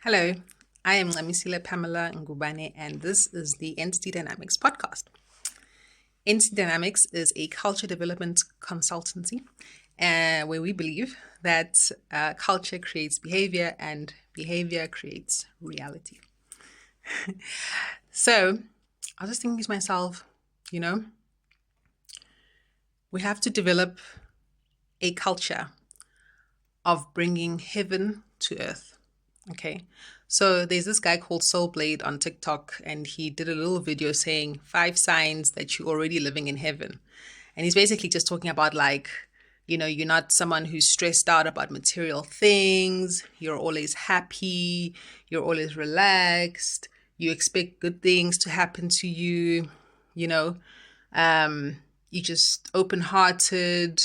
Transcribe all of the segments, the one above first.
Hello, I am Ngamisile Pamela Ngubane, and this is the Entity Dynamics podcast. Entity Dynamics is a culture development consultancy where we believe that culture creates behavior and behavior creates reality. So I was just thinking to myself, you know, we have to develop a culture of bringing heaven to earth. Okay. So there's this guy called Soulblade on TikTok, and he did a little video saying 5 signs that you're already living in heaven. And he's basically just talking about you're not someone who's stressed out about material things. You're always happy. You're always relaxed. You expect good things to happen to you. You know, you're just open-hearted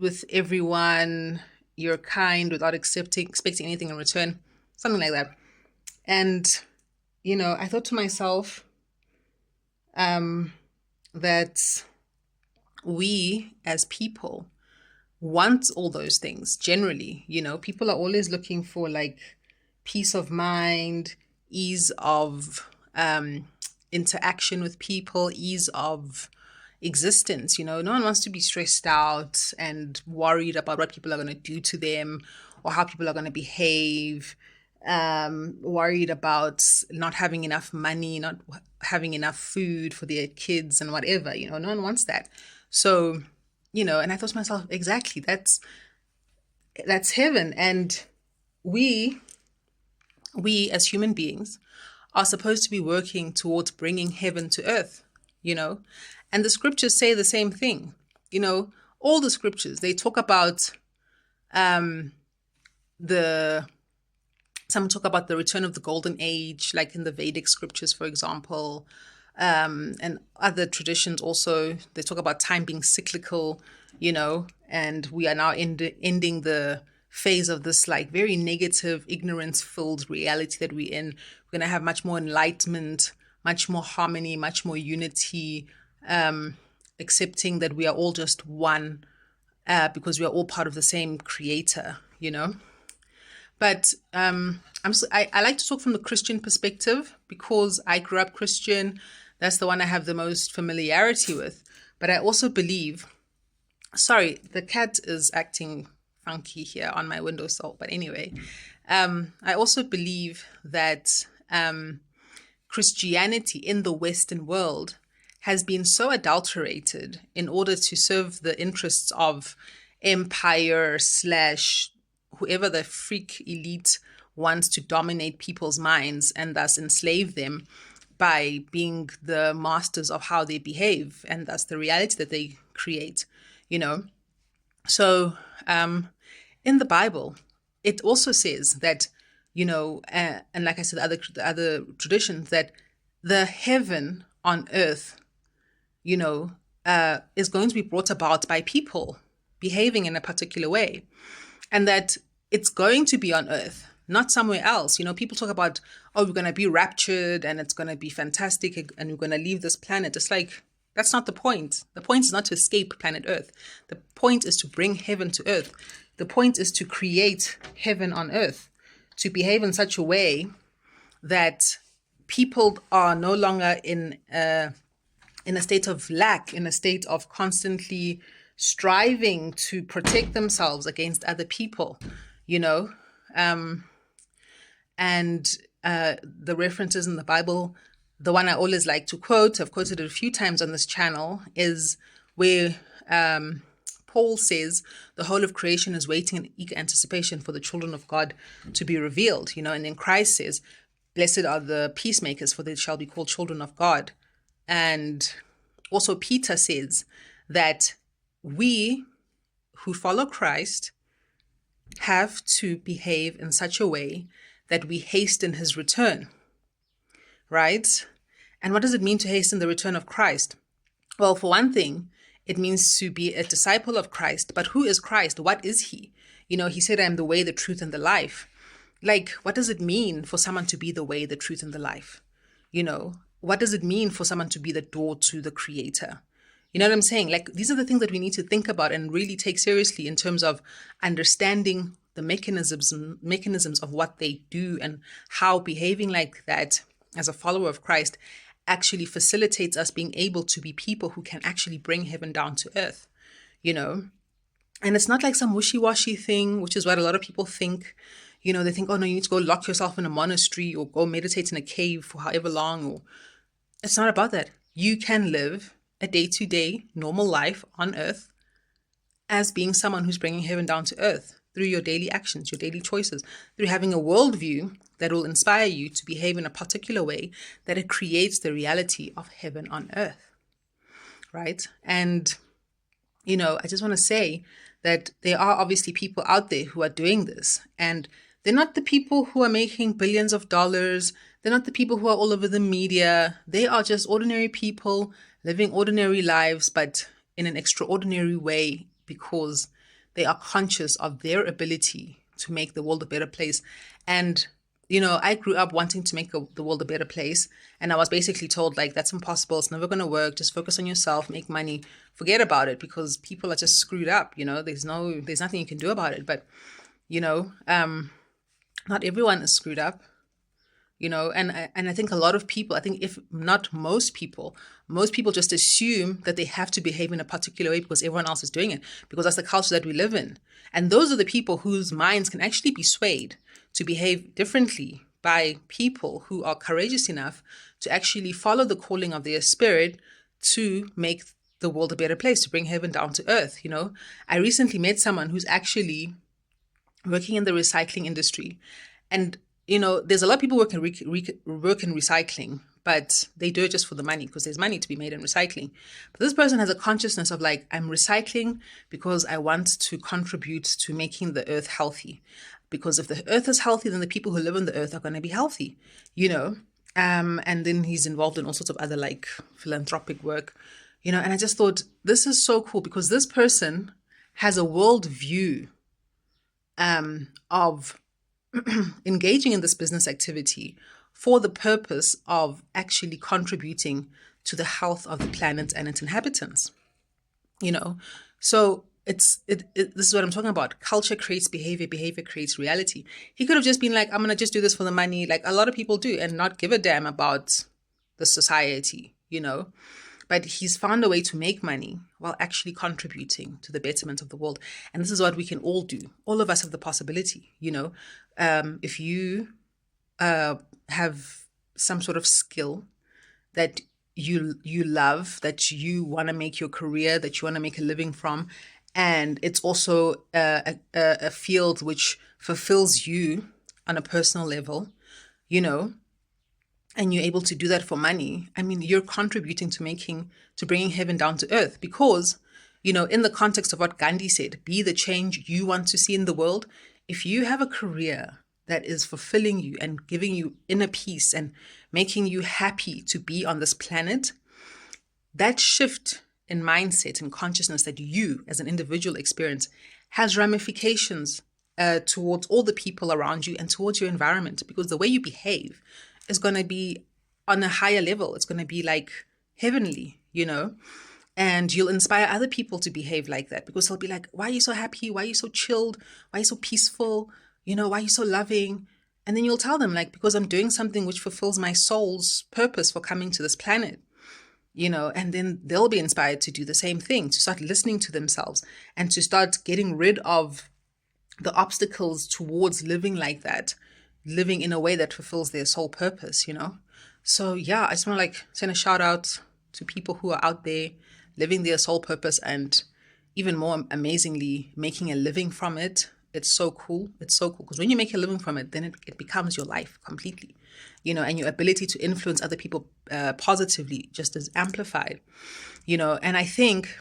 with everyone. You're kind without expecting anything in return. Something like that. And, I thought to myself that we as people want all those things generally. People are always looking for peace of mind, ease of interaction with people, ease of existence. No one wants to be stressed out and worried about what people are going to do to them or how people are going to behave, worried about not having enough money, not having enough food for their kids and whatever. No one wants that. So, and I thought to myself, exactly, that's heaven. And we as human beings are supposed to be working towards bringing heaven to earth, and the scriptures say the same thing. All the scriptures, they talk about some talk about the return of the golden age, like in the Vedic scriptures, for example, and other traditions also. They talk about time being cyclical, and we are now ending the phase of this very negative, ignorance-filled reality that we're in. We're going to have much more enlightenment, much more harmony, much more unity, accepting that we are all just one because we are all part of the same creator, But I like to talk from the Christian perspective because I grew up Christian. That's the one I have the most familiarity with. But I also believe, sorry, the cat is acting funky here on my windowsill. But anyway, I also believe that Christianity in the Western world has been so adulterated in order to serve the interests of empire / whoever the freak elite wants to dominate people's minds and thus enslave them by being the masters of how they behave and thus the reality that they create, So in the Bible, it also says that, and like I said, the other traditions, that the heaven on earth, is going to be brought about by people behaving in a particular way. And that it's going to be on earth, not somewhere else. People talk about, we're going to be raptured and it's going to be fantastic and we're going to leave this planet. It's like, that's not the point. The point is not to escape planet Earth. The point is to bring heaven to earth. The point is to create heaven on earth, to behave in such a way that people are no longer in a state of lack, in a state of constantly striving to protect themselves against other people, and the references in the Bible, the one I always like to quote, I've quoted it a few times on this channel, is where Paul says the whole of creation is waiting in eager anticipation for the children of God to be revealed, and then Christ says, blessed are the peacemakers, for they shall be called children of God. And also Peter says that we who follow Christ have to behave in such a way that we hasten his return, right? And what does it mean to hasten the return of Christ? Well, for one thing, it means to be a disciple of Christ. But who is Christ? What is he? He said, I am the way, the truth, and the life. What does it mean for someone to be the way, the truth, and the life? What does it mean for someone to be the door to the Creator? You know what I'm saying? These are the things that we need to think about and really take seriously in terms of understanding the mechanisms of what they do and how behaving like that as a follower of Christ actually facilitates us being able to be people who can actually bring heaven down to earth, you know? And it's not like some wishy-washy thing, which is what a lot of people think. You know, they think, oh no, you need to go lock yourself in a monastery or go meditate in a cave for however long. Or it's not about that. You can live a day-to-day normal life on earth as being someone who's bringing heaven down to earth through your daily actions, your daily choices, through having a worldview that will inspire you to behave in a particular way that it creates the reality of heaven on earth, right? And, you know, I just want to say that there are obviously people out there who are doing this, and they're not the people who are making billions of dollars. They're not the people who are all over the media. They are just ordinary people living ordinary lives, but in an extraordinary way, because they are conscious of their ability to make the world a better place. And, you know, I grew up wanting to make the world a better place. And I was basically told, like, that's impossible. It's never going to work. Just focus on yourself, make money, forget about it, because people are just screwed up. You know, there's nothing you can do about it. But, you know, not everyone is screwed up. You know, and I think a lot of people, I think if not most people just assume that they have to behave in a particular way because everyone else is doing it, because that's the culture that we live in. And those are the people whose minds can actually be swayed to behave differently by people who are courageous enough to actually follow the calling of their spirit to make the world a better place, to bring heaven down to earth. You know, I recently met someone who's actually working in the recycling industry. And you know, there's a lot of people work in recycling, but they do it just for the money because there's money to be made in recycling. But this person has a consciousness of like, I'm recycling because I want to contribute to making the earth healthy. Because if the earth is healthy, then the people who live on the earth are going to be healthy, you know. And then he's involved in all sorts of other like philanthropic work, you know. And I just thought, this is so cool because this person has a worldview of engaging in this business activity for the purpose of actually contributing to the health of the planet and its inhabitants, you know. So this is what I'm talking about. Culture creates behavior, behavior creates reality. He could have just been like, I'm going to just do this for the money, like a lot of people do, and not give a damn about the society, you know. But he's found a way to make money while actually contributing to the betterment of the world. And this is what we can all do. All of us have the possibility, you know. If you have some sort of skill that you love, that you want to make your career, that you want to make a living from, and it's also a field which fulfills you on a personal level, you know, and you're able to do that for money, I mean, you're contributing to bringing heaven down to earth because, you know, in the context of what Gandhi said, be the change you want to see in the world. If you have a career that is fulfilling you and giving you inner peace and making you happy to be on this planet, that shift in mindset and consciousness that you as an individual experience has ramifications towards all the people around you and towards your environment, because the way you behave is going to be on a higher level. It's going to be like heavenly, you know, and you'll inspire other people to behave like that because they'll be like, why are you so happy? Why are you so chilled? Why are you so peaceful? You know, why are you so loving? And then you'll tell them like, because I'm doing something which fulfills my soul's purpose for coming to this planet, you know, and then they'll be inspired to do the same thing, to start listening to themselves and to start getting rid of the obstacles towards living like that, living in a way that fulfills their soul purpose, you know? So yeah, I just want to like send a shout out to people who are out there living their soul purpose and even more amazingly making a living from it. It's so cool. It's so cool because when you make a living from it, then it becomes your life completely, you know, and your ability to influence other people positively just is amplified, you know. And I think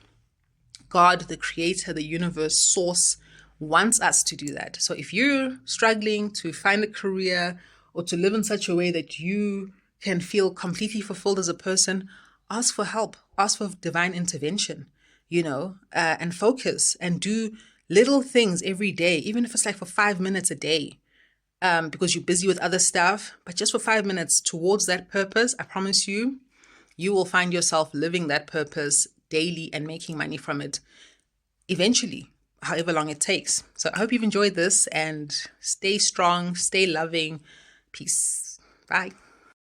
God, the creator, the universe, source, wants us to do that. So if you're struggling to find a career or to live in such a way that you can feel completely fulfilled as a person, ask for help, ask for divine intervention, you know, and focus and do little things every day, even if it's like for 5 minutes a day, because you're busy with other stuff, but just for 5 minutes towards that purpose. I promise you, you will find yourself living that purpose daily and making money from it eventually. however long it takes. So I hope you've enjoyed this, and stay strong, stay loving. Peace. Bye.